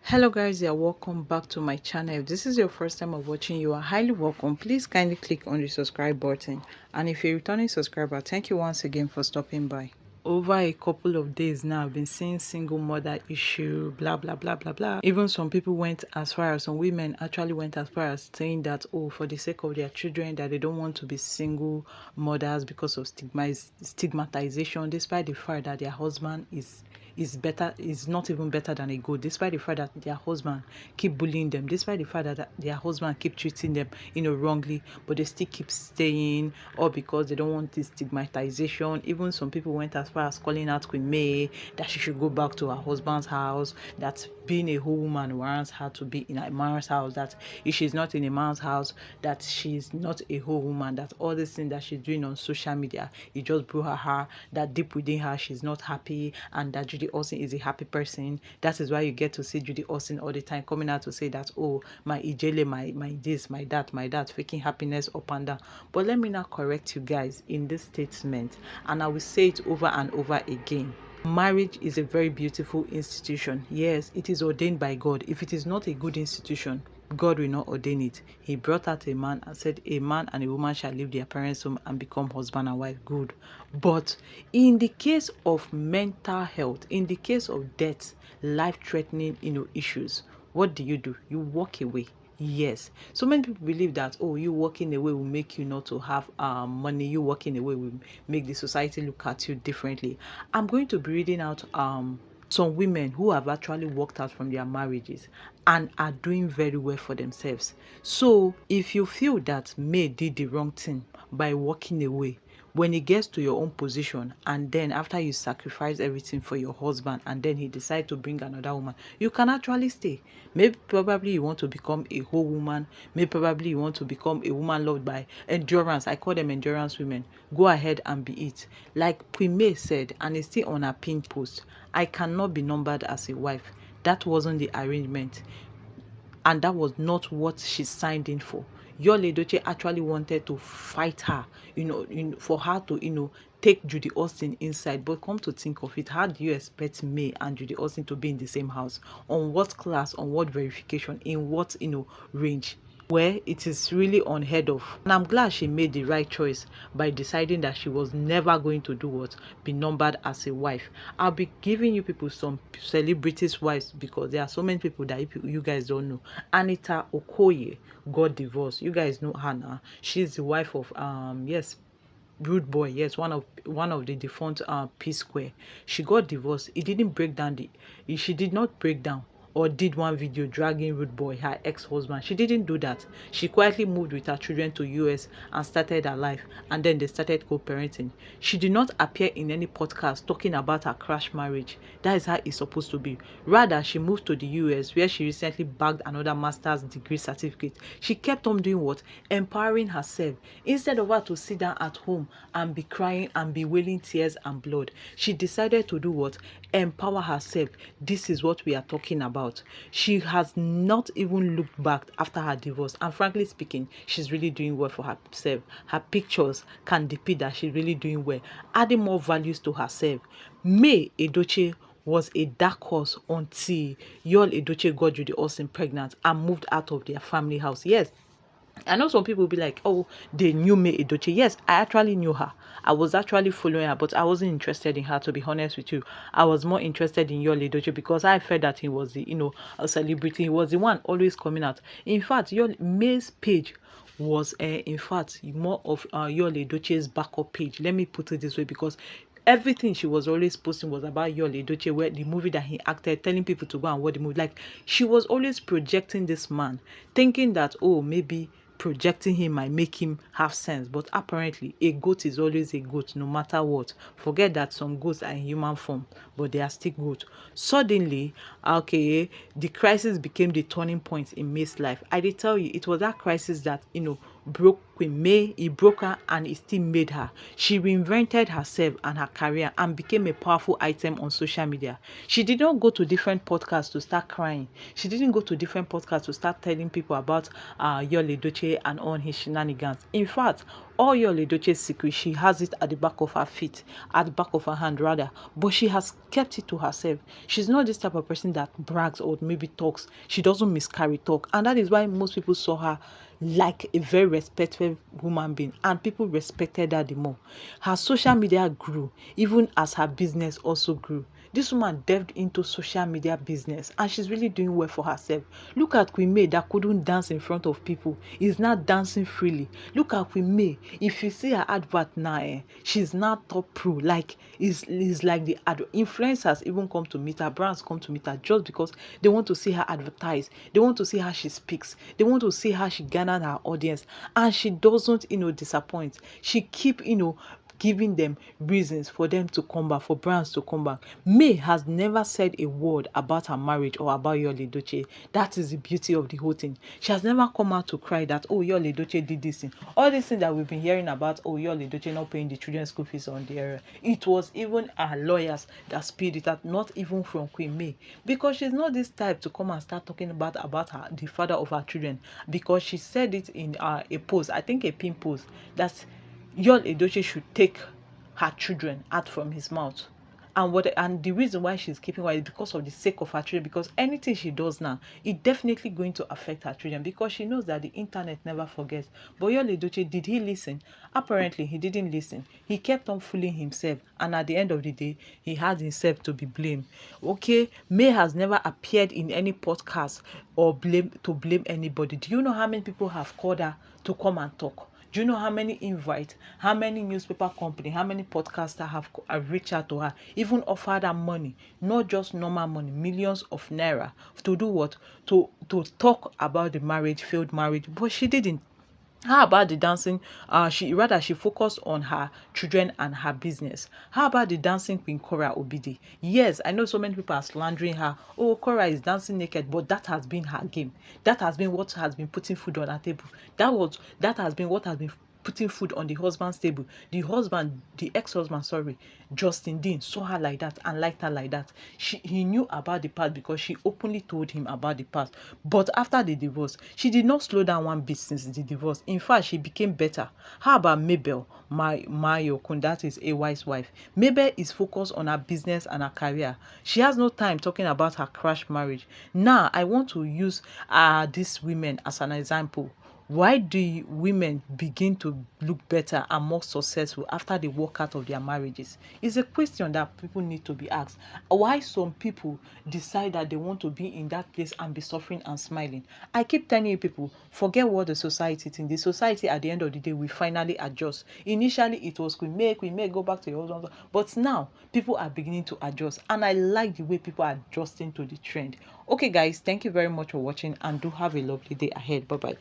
Hello guys, you're welcome back to my channel. If this is your first time of watching, you are highly welcome. Please kindly click on the subscribe button, and if you're a returning subscriber, thank you once again for stopping by. Over a couple of days now, I've been seeing single mother issue, blah blah blah blah blah. Even some people went as far as, some women actually went as far as saying that, oh, for the sake of their children, that they don't want to be single mothers because of stigmatization, despite the fact that their husband is not even better than a goat, despite the fact that their husband keep bullying them, despite the fact that their husband keep treating them wrongly, but they still keep staying, all because they don't want this stigmatization. Even some people went as far as calling out Queen May that she should go back to her husband's house, that being a whole woman warrants her to be in a man's house, that if she's not in a man's house, that she's not a whole woman, that all this thing that she's doing on social media, it just blew her heart, that deep within her she's not happy, and that Judy Austin is a happy person. That is why you get to see Judy Austin all the time coming out to say that, oh, my ijele, my this, my that, faking happiness up and down. But let me now correct you guys in this statement, and I will say it over and over again. Marriage is a very beautiful institution. Yes, it is ordained by God. If it is not a good institution, God will not ordain it. He brought out a man and said, a man and a woman shall leave their parents' home and become husband and wife. Good. But in the case of mental health, in the case of death, life-threatening, issues, what do? You walk away. Yes, so many people believe that, oh, you walking away will make you not to have money, you walking away will make the society look at you differently. I'm going to be reading out some women who have actually walked out from their marriages and are doing very well for themselves. So if you feel that May did the wrong thing by walking away, when it gets to your own position, and then after you sacrifice everything for your husband, and then he decides to bring another woman, you can actually stay. Maybe probably you want to become a whole woman, maybe probably you want to become a woman loved by endurance. I call them endurance women. Go ahead and be it. Like Queen May said, and it's still on her pin post, I cannot be numbered as a wife. That wasn't the arrangement, and that was not what she signed in for. Your Edochie actually wanted to fight her, for her to, take Judy Austin inside. But come to think of it, how do you expect May and Judy Austin to be in the same house? On what class, on what verification, in what, range? Where it is really unheard of. And I'm glad she made the right choice by deciding that she was never going to do what? Be numbered as a wife. I'll be giving you people some celebrities' wives, because there are so many people that you guys don't know. Anita Okoye got divorced. You guys know her now. She's the wife of yes, Rude Boy, yes, one of the defunct P Square. She got divorced. It didn't break down she did not break down or did one video dragging Rude Boy, her ex-husband. She didn't do that. She quietly moved with her children to US and started her life, and then they started co-parenting. She did not appear in any podcast talking about her crash marriage. That is how it's supposed to be. Rather, she moved to the US, where she recently bagged another master's degree certificate. She kept on doing what? Empowering herself. Instead of her to sit down at home and be crying and be wailing tears and blood, she decided to do what? Empower herself. This is what we are talking about. She has not even looked back after her divorce, and frankly speaking, she's really doing well for herself. Her pictures can depict that she's really doing well, adding more values to herself. May Edochie was a dark horse until Yul Edochie got Judy Austin pregnant and moved out of their family house. Yes, I know some people will be like, oh, they knew May Edochie. Yes, I actually knew her. I was actually following her, but I wasn't interested in her, to be honest with you. I was more interested in Yul Edochie because I felt that he was the, a celebrity. He was the one always coming out. In fact, May's page was, in fact, more of Yul Edochie's backup page. Let me put it this way, because everything she was always posting was about Yul Edochie, where the movie that he acted, telling people to go and watch the movie. Like, she was always projecting this man, thinking that, oh, maybe projecting him might make him have sense. But apparently, a goat is always a goat, no matter what. Forget that some goats are in human form, but they are still goats. Suddenly, okay, the crisis became the turning point in May's life. I did tell you, it was that crisis that, broke Queen May, he broke her, and he still made her. She reinvented herself and her career and became a powerful item on social media. She did not go to different podcasts to start crying. She didn't go to different podcasts to start telling people about Yul Edochie and all his shenanigans. In fact, all Yul Edochie's secret, she has it at the back of her feet, at the back of her hand rather, but she has kept it to herself. She's not this type of person that brags or maybe talks. She doesn't miscarry talk, and that is why most people saw her like a very respectful human being, and people respected her the more. Her social media grew even as her business also grew. This woman delved into social media business, and she's really doing well for herself. Look at Queen May that couldn't dance in front of people is now dancing freely. Look at Queen May. If you see her advert now, she's now top pro. Like is like the influencers even come to meet her, brands come to meet her just because they want to see her advertise. They want to see how she speaks. They want to see how she garnered her audience, and she doesn't, disappoint. She keep, giving them reasons for them to come back, for brands to come back. May has never said a word about her marriage or about Yul Edochie. That is the beauty of the whole thing. She has never come out to cry that, oh, Yul Edochie did this thing. All these things that we've been hearing about, oh, Yul Edochie not paying the children's school fees on the area. It was even her lawyers that spilled it out, not even from Queen May. Because she's not this type to come and start talking about her, the father of her children. Because she said it in a post, I think a pin post, that Yul Edochie should take her children out from his mouth. And the reason why she's keeping quiet is because of the sake of her children, because anything she does now, it's definitely going to affect her children, because she knows that the internet never forgets. But Yul Edochie, did he listen? Apparently he didn't listen. He kept on fooling himself, and at the end of the day, he had himself to be blamed. Okay, May has never appeared in any podcast or blame anybody. Do you know how many people have called her to come and talk? Do you know how many invites, how many newspaper company, how many podcasters have reached out to her, even offered her money, not just normal money, millions of naira, to do what? To talk about the marriage, failed marriage, but she didn't. How about the dancing? She focused on her children and her business. How about the dancing Queen Cora Obidi? Yes, I know so many people are slandering her. Oh, Cora is dancing naked, but that has been her game. That has been what has been putting food on her table. That has been what has been putting food on the husband's table. The ex-husband, sorry, Justin Dean, saw her like that and liked her like that. He knew about the past because she openly told him about the past. But after the divorce, she did not slow down one bit since the divorce. In fact, she became better. How about Mabel, Mayokun, that is AY's wife? Mabel is focused on her business and her career. She has no time talking about her crash marriage. Now, I want to use these women as an example. Why do women begin to look better and more successful after they walk out of their marriages? It's a question that people need to be asked. Why some people decide that they want to be in that place and be suffering and smiling? I keep telling you people, forget what the society thinks. The society at the end of the day will finally adjust. Initially, it was Queen May, go back to your husband. But now, people are beginning to adjust. And I like the way people are adjusting to the trend. Okay, guys, thank you very much for watching, and do have a lovely day ahead. Bye-bye.